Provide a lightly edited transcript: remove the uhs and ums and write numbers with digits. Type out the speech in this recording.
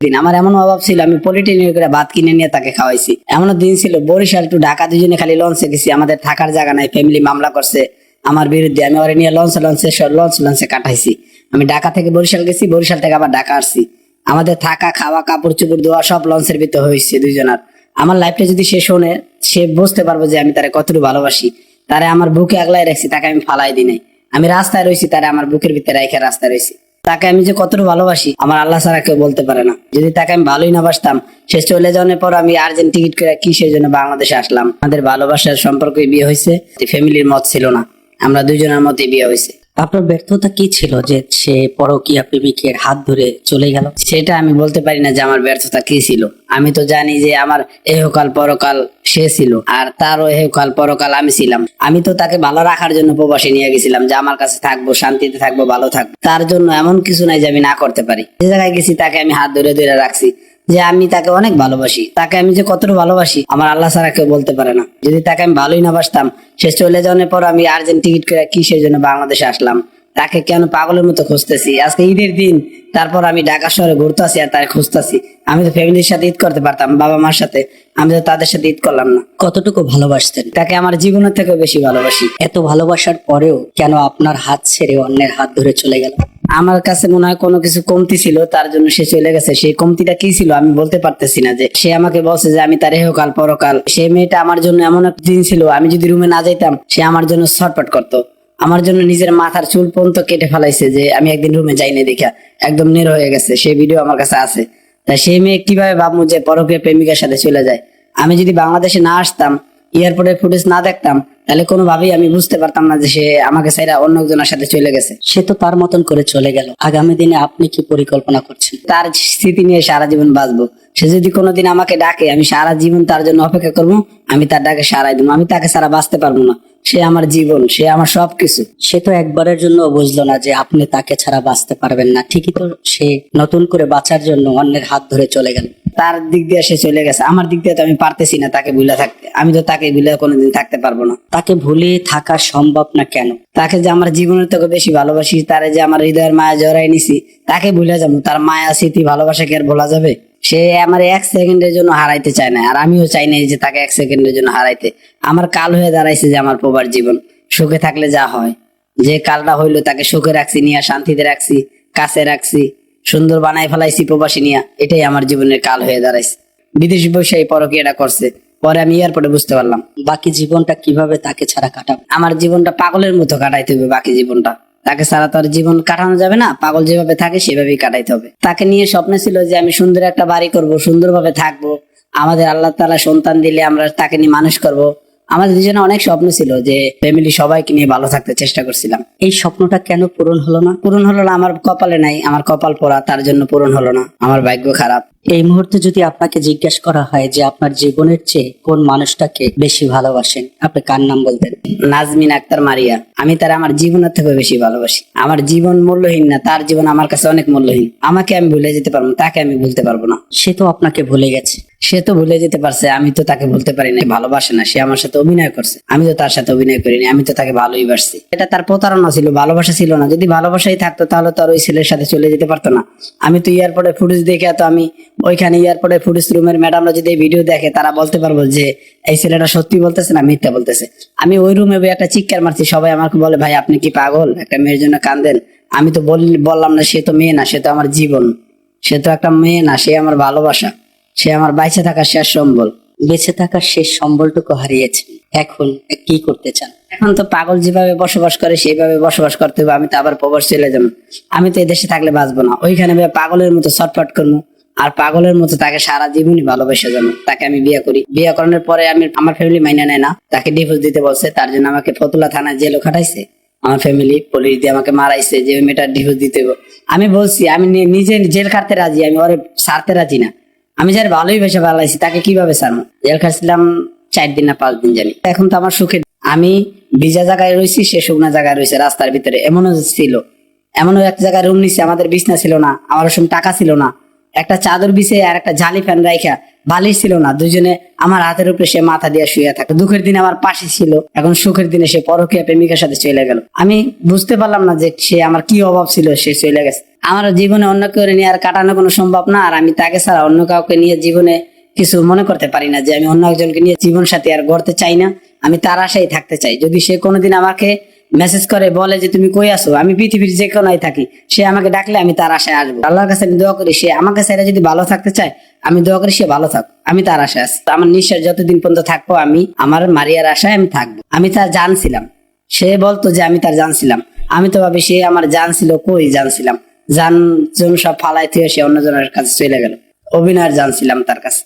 দিন আমার এমন অভাব ছিল, আমি পলিটেকনিক করে ভাত কিনে নিয়ে তাকে খাওয়াইছি। এমনও দিন ছিল বরিশাল টু ঢাকা দুজনে খালি লঞ্চে গেছি, আমাদের থাকার জায়গা নাই, ফ্যামিলি মামলা করছে আমার বিরুদ্ধে, আমি ওরে নিয়ে লঞ্চে কাটাইছি। আমি ঢাকা থেকে বরিশাল গেছি, বরিশাল থেকে আবার ঢাকা আসছি। আমাদের থাকা খাওয়া কাপড় চোপড় ধোয়া সব লঞ্চের ভিতরে হয়েছে দুইজনের। আমার লাইফটা যদি সে শোনে, সে বুঝতে পারবো যে আমি তারে কতটুকু ভালোবাসি। তারে আমার বুকে আগলায় রাখছি, তাকে আমি ফালাই দিই নাই। আমি রাস্তায় রয়েছি, তারে আমার বুকের ভিতরে রেখে রাস্তায় রয়েছি। তাকে আমি যে কতটুকু ভালোবাসি আমার আল্লাহ ছাড়া কেউ বলতে পারে না। যদি তাকে আমি ভালোই না বাসতাম, সে চলে যাওয়ার পর আমি আর্জেন্ট টিকিট করে কিসের জন্য বাংলাদেশে আসলাম। আমাদের ভালোবাসার সম্পর্কে বিয়ে হয়েছে, ফ্যামিলির মত ছিল না, আমরা দুইজনের মতে বিয়ে হয়েছে। আপনার ব্যর্থতা কি ছিল যে সে পরকীয়া প্রেমিকের হাত ধরে চলে গেল? সেটা আমি বলতে পারি না যে আমার ব্যর্থতা কি ছিল। আমি তো জানি যে আমার এহকাল পরকাল সে ছিল, আর তারও এহকাল পরকাল আমি ছিলাম। আমি তো তাকে ভালো রাখার জন্য প্রবাসে নিয়ে গেছিলাম, যে আমার কাছে থাকবো, শান্তিতে থাকবো, ভালো থাকবো। তার জন্য এমন কিছু নাই যে আমি না করতে পারি। যে জায়গায় গেছি তাকে আমি হাত ধরে ধরে রাখছি, যে আমি তাকে অনেক ভালোবাসি। তাকে আমি যে কতটুকু ভালোবাসি আমার আল্লাহ ছাড়া কেউ বলতে পারে না। যদি তাকে আমি ভালোই না বাসতাম, সে চলে যাওয়ার পর আমি আর্জেন্ট টিকিট করে কিসের জন্য বাংলাদেশে আসলাম। তাকে কেন পাগলের মতো খুঁজতেছি। আজকে ঈদের দিন, তারপর আমি ঢাকা শহরে ঘুরতে আসি আর তাকে খুঁজতেছি। আমি তো ফ্যামিলির সাথে ঈদ করতে পারতাম, বাবা মার সাথে, আমি তো তাদের সাথে ঈদ করলাম না। কতটুকু ভালোবাসতেন? তাকে আমার জীবনের থেকেও বেশি ভালোবাসি। এত ভালোবাসার পরেও কেন আপনার হাত ছেড়ে অন্যের হাত ধরে চলে গেল? আমার কাছে মনে হয় কোনো কিছু কমতি ছিল, তার জন্য সে চলে গেছে। সেই কমতিটা কি ছিল আমি বলতে পারতেছি না। যে সে আমাকে বলছে যে আমি তার এহকাল পরকাল। সেই মেয়েটা আমার জন্য এমন একটা দিন ছিল, আমি যদি রুমে না যাইতাম সে আমার জন্য ছটফট করতো। আমার জন্য নিজের মাথার চুল পর্যন্ত কেটে ফেলাইছে, যে আমি একদিন রুমে যাইনি দেখা একদম নের হয়ে গেছে। সেই ভিডিও আমার কাছে আছে। তাই সেই মেয়ে কিভাবে ভাববো যে পরকীয়া প্রেমিকার সাথে চলে যায়। আমি যদি বাংলাদেশে না আসতাম, এয়ারপোর্টের ফুটেজ না দেখতাম, তাহলে কোনোভাবেই আমি বুঝতে পারতাম না যে সে আমাকে ছাইরা অন্য একজনের সাথে চলে গেছে। সে তো তার মতন করে চলে গেল। আগামী দিনে আপনি কি পরিকল্পনা করছেন? তার স্মৃতি নিয়ে সারা জীবন বাঁচবো। সে যদি কোনোদিন আমাকে ডাকে, আমি সারা জীবন তার জন্য অপেক্ষা করবো। আমি তার ডাকে সারাই দেবো। আমি তাকে ছাড়া বাঁচতে পারবো না। সে আমার জীবন, সে আমার সবকিছু। সে তো একবারের জন্য বুঝলো না যে আপনি তাকে ছাড়া বাঁচতে পারবেন না। ঠিকই তো, সে নতুন করে বাঁচার জন্য অন্যের হাত ধরে চলে গেল। তার দিক দিয়ে সে চলে গেছে, আমার দিক দিয়ে তো আমি পারতেছি না তাকে ভুলে থাকতে। আমি তো তাকে ভুলে কোনোদিন থাকতে পারবো না। তাকে ভুলে থাকা সম্ভব না কেন? তাকে যে আমার জীবনের থেকে বেশি ভালোবাসি, তারে যে আমার হৃদয়ের মায়া জড়াই নিছি, তাকে ভুলে যাবো? তার মায়া স্মৃতি ভালোবাসা কি আর ভোলা যাবে? সে আমার এক সেকেন্ডের জন্য হারাইতে চায় না, আর আমিও চাই না যে তাকে এক সেকেন্ডের জন্য হারাইতে। আমার কাল হয়ে দাঁড়াইছে যে আমার প্রবার জীবন। সুখে থাকলে যা হয়, যে কালটা হইলো তাকে সুখে রাখছি, নিয়ে শান্তিতে রাখছি, কাছে রাখছি, সুন্দর বানাই ফেলাইছি প্রবাসী নিয়ে। এটাই আমার জীবনের কাল হয়ে দাঁড়াইছে। বিদেশি বৈশাখী পরকীয়াটা করছে, পরে আমি এয়ারপোর্টে বুঝতে পারলাম। বাকি জীবনটা কিভাবে তাকে ছাড়া কাটাবো? আমার জীবনটা পাগলের মতো কাটাইতে হবে। বাকি জীবনটা তাকে ছাড়া তো আর জীবন কাটানো যাবে না। পাগল যেভাবে থাকে সেভাবেই কাটাইতে হবে। তাকে নিয়ে স্বপ্ন ছিল যে আমি সুন্দর একটা বাড়ি করব, সুন্দরভাবে থাকবো, আমাদের আল্লাহ তাআলা সন্তান দিলে আমরা তাকে নিয়ে মানুষ করব। আমাদের দুজনে অনেক স্বপ্ন ছিল যে ফ্যামিলি সবাইকে নিয়ে ভালো থাকতে চেষ্টা করছিলাম। এই স্বপ্নটা কেন পূরণ হলো না? পূরণ হলো না, আমার কপালে নাই, আমার কপাল পোড়া, তার জন্য পূরণ হলো না। আমার ভাগ্য খারাপ। এই মুহূর্তে যদি আপনাকে জিজ্ঞেস করা হয় যে আপনার জীবনের চেয়ে কোন মানুষটাকে বেশি ভালোবাসেন, আপনি কার নাম বলতেন? নাজমিন আক্তার মারিয়া। আমি তার আমার জীবনের থেকে বেশি ভালোবাসি। আমার জীবন মূল্যহীন না, তার জীবন আমার কাছে অনেক মূল্যহীন। আমাকে আমি ভুলে যেতে পারবো, তাকে আমি ভুলতে পারবো না। সে তো আপনাকে ভুলে গেছে। সে তো ভুলে যেতে পারছে, আমি তো তাকে বলতে পারি না। ভালোবাসে না, সে আমার সাথে অভিনয় করছে, আমি তো তার সাথে অভিনয় করিনি। আমি তো তাকে ভালোই বাসছি। এটা তার প্রতারণা ছিল, ভালোবাসা ছিল না। যদি ভালোবাসাই থাকতো তাহলে তো আর ওই ছেলের সাথে চলে যেতে পারতো না। আমি তো এয়ারপোর্টে ফুটেজ দেখে, তো আমি ওইখানে এয়ারপোর্টে ফুটেজ রুমের ম্যাডামরা যদি এই ভিডিও দেখে, তারা বলতে পারবো যে এই ছেলেটা সত্যি বলতেছে না মিথ্যা বলতেছে। আমি ওই রুমে একটা চিৎকার মারছি, সবাই আমাকে বলে ভাই আপনি কি পাগল, একটা মেয়ের জন্য কাঁদেন? আমি তো বললাম না, সে তো মেয়ে না, সে তো আমার জীবন। সে তো একটা মেয়ে না, সে আমার ভালোবাসা, সে আমার বাইচে থাকার শেষ সম্বল। বেঁচে থাকার শেষ সম্বলটুকু হারিয়েছেন, এখন কি করতে চান? এখন তো পাগল যেভাবে বসবাস করে সেইভাবে বসবাস করতে হবে। আমি তো আবার প্রবাস চলে যাবো। আমি তো এদেশে থাকলে বাঁচবো না। ওইখানে পাগলের মতো ছটফট করবো, আর পাগলের মতো তাকে সারা জীবনই ভালোবেসে যাবো। তাকে আমি বিয়ে করি, বিয়ে করানোর পরে আমার ফ্যামিলি মাইনে নেয় না, তাকে ডিভোর্স দিতে বলছে। তার জন্য আমাকে ফতুল্লা থানায় জেলও খাটাইছে। আমার ফ্যামিলি পুলিশ দিয়ে আমাকে মারাইছে যে ওই মেয়েটার ডিভোর্স দিতে হবে। আমি বলছি আমি নিজে জেল খাটতে রাজি, আমি ওরে ছাড়তে রাজি না। আমি যার ভালোই বেসে ভালাইছি তাকে কিভাবে ছাড়বো? জেল খাটছিলাম 4 দিন না 5 দিন জানি। এখন তো আমার সুখে, আমি ভিজা জায়গায় রয়েছি, সে শুকনা জায়গায় রয়েছে রাস্তার ভিতরে। এমনও ছিল, এমনও এক জায়গায় রুম নিচ্ছে, আমাদের বিছনা ছিল না, আমার ওসব টাকা ছিল না। একটা চাদর বিছে আর একটা জালি ফ্যান রাইখা বালিশ ছিল না, দুজনে আমার হাতের উপরে সে মাথা দিয়ে শুয়ে থাকতো। দুঃখের দিনে আমার পাশে ছিল, এখন সুখের দিনে সে পরকীয়া প্রেমিকার সাথে চলে গেল। আমি বুঝতে পারলাম না যে সে আমার কি অভাব ছিল, সে চলে গেছে। আমার জীবনে অন্য কেউ নিয়ে আর কাটানো কোনো সম্ভব না, আর আমি তাকে ছাড়া অন্য কাউকে নিয়ে জীবনে কিছু মনে করতে পারি না, যে আমি অন্য একজনকে নিয়ে জীবন সাথী আর গড়তে চাই না। আমি তার আশায় থাকতে চাই। যদি সে কোনোদিন আমাকে মেসেজ করে বলে যে তুমি কই আছো, আমি পৃথিবীর যে কোনায় থাকি, সে আমাকে ডাকলে আমি তার আশায় আসবো। আল্লাহর কাছে আমি দোয়া করি, সে আমাকে ছেড়ে যদি ভালো থাকতে চায়, আমি দোয়া করি সে ভালো থাক, আমি তার আশায় আছি। আমার নিঃশ্বাস যতদিন পর্যন্ত থাকবো আমি আমার মারিয়ার আশায় আমি থাকবো। আমি তার জানছিলাম, সে বলতো যে আমি তার জানছিলাম, আমি তো ভাবি সে আমার জানছিল, কই জানছিলাম, জান জন সব ফালাই থেকে সে অন্যজনের কাছে চলে গেল। অভিনয়ের জানছিলাম তার কাছে।